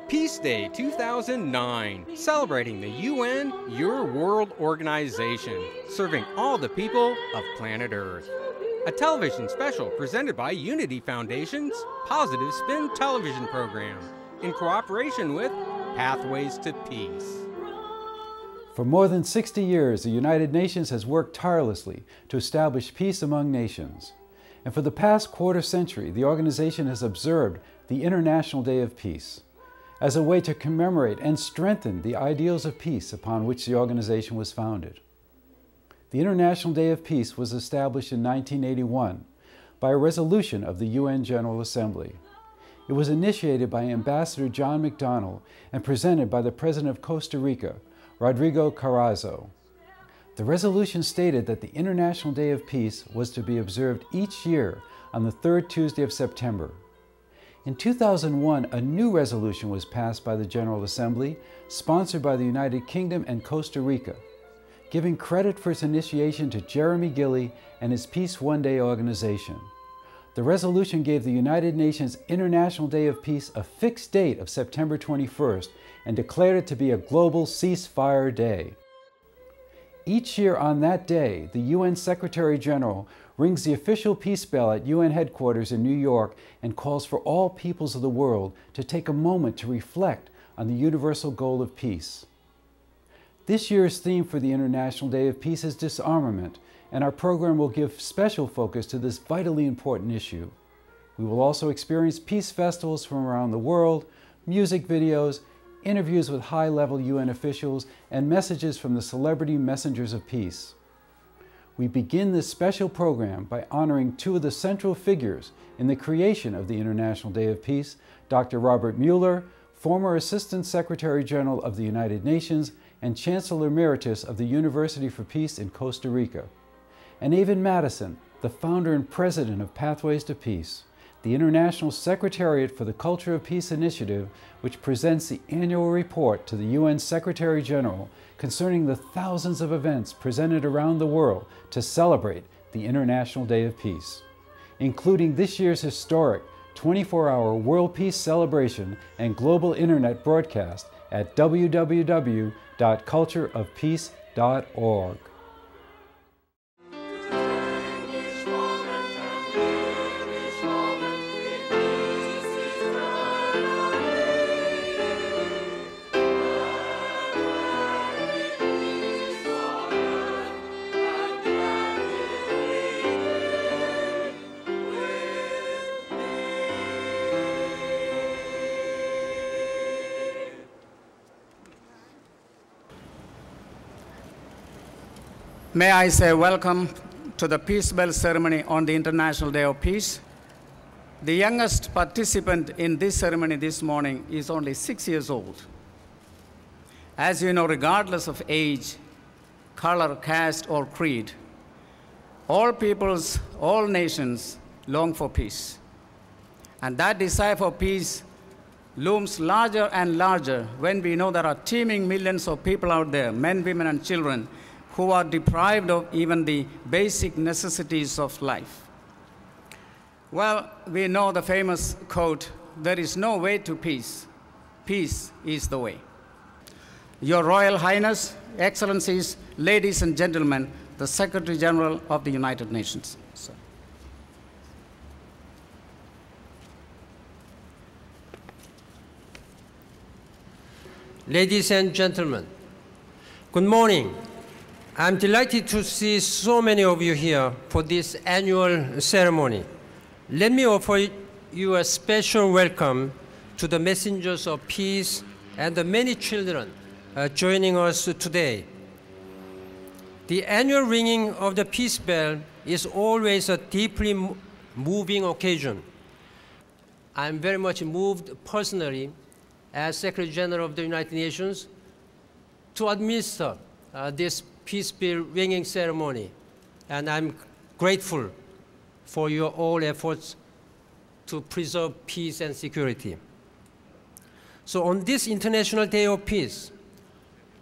Peace Day 2009, celebrating the UN, your world organization, serving all the people of planet Earth. A television special presented by Unity Foundation's Positive Spin television program, in cooperation with Pathways to Peace. For more than 60 years, the United Nations has worked tirelessly to establish peace among nations. And for the past quarter century, the organization has observed the International Day of Peace as a way to commemorate and strengthen the ideals of peace upon which the organization was founded. The International Day of Peace was established in 1981 by a resolution of the UN General Assembly. It was initiated by Ambassador John McDonnell and presented by the President of Costa Rica, Rodrigo Carazo. The resolution stated that the International Day of Peace was to be observed each year on the third Tuesday of September. In 2001, a new resolution was passed by the General Assembly, sponsored by the United Kingdom and Costa Rica, giving credit for its initiation to Jeremy Gilley and his Peace One Day organization. The resolution gave the United Nations International Day of Peace a fixed date of September 21st and declared it to be a global ceasefire day. Each year on that day, the UN Secretary General rings the official peace bell at UN headquarters in New York and calls for all peoples of the world to take a moment to reflect on the universal goal of peace. This year's theme for the International Day of Peace is disarmament, and our program will give special focus to this vitally important issue. We will also experience peace festivals from around the world, music videos, interviews with high-level UN officials, and messages from the celebrity messengers of peace. We begin this special program by honoring two of the central figures in the creation of the International Day of Peace, Dr. Robert Mueller, former Assistant Secretary General of the United Nations and Chancellor Emeritus of the University for Peace in Costa Rica, and Evan Madison, the founder and president of Pathways to Peace, the International Secretariat for the Culture of Peace Initiative, which presents the annual report to the UN Secretary General concerning the thousands of events presented around the world to celebrate the International Day of Peace, including this year's historic 24-hour World Peace Celebration and global internet broadcast at www.cultureofpeace.org. May I say welcome to the Peace Bell ceremony on the International Day of Peace. The youngest participant in this ceremony this morning is only 6 years old. As you know, regardless of age, color, caste, or creed, all peoples, all nations long for peace. And that desire for peace looms larger and larger when we know there are teeming millions of people out there, men, women, and children, who are deprived of even the basic necessities of life. Well, we know the famous quote, "There is no way to peace. Peace is the way." Your Royal Highness, Excellencies, ladies and gentlemen, the Secretary General of the United Nations. Sir. Ladies and gentlemen, good morning. I'm delighted to see so many of you here for this annual ceremony. Let me offer you a special welcome to the messengers of peace and the many children joining us today. The annual ringing of the peace bell is always a deeply moving occasion. I'm very much moved personally as Secretary General of the United Nations to administer this peace bell ringing ceremony, and I'm grateful for your all efforts to preserve peace and security. So on this International Day of Peace,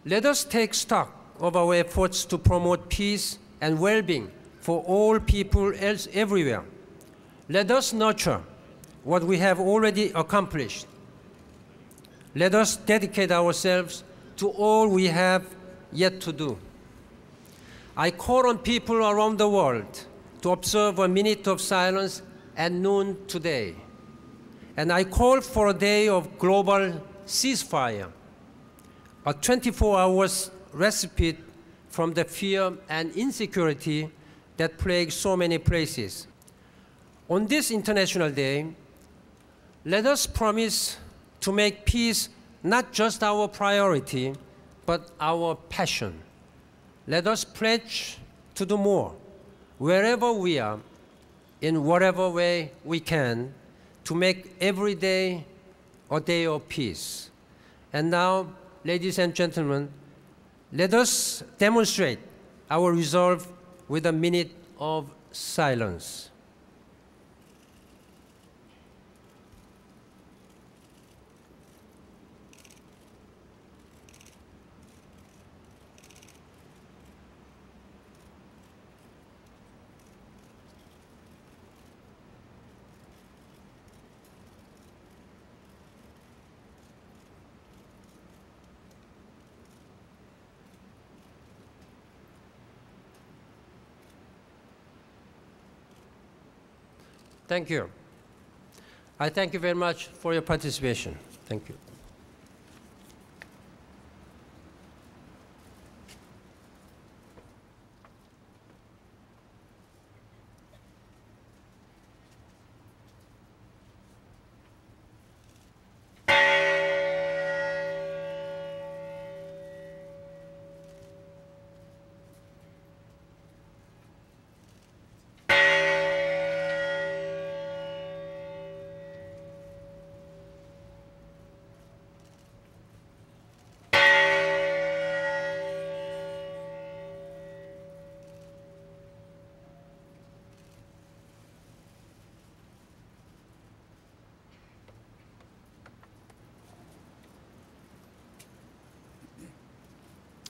let us take stock of our efforts to promote peace and well-being for all people everywhere. Let us nurture what we have already accomplished. let us dedicate ourselves to all we have yet to do. I call on people around the world to observe a minute of silence at noon today. And I call for a day of global ceasefire, a 24-hour respite from the fear and insecurity that plague so many places. On this International Day, let us promise to make peace not just our priority, but our passion. Let us pledge to do more, wherever we are, in whatever way we can, to make every day a day of peace. And now, ladies and gentlemen, let us demonstrate our resolve with a minute of silence. Thank you. I thank you very much for your participation. Thank you.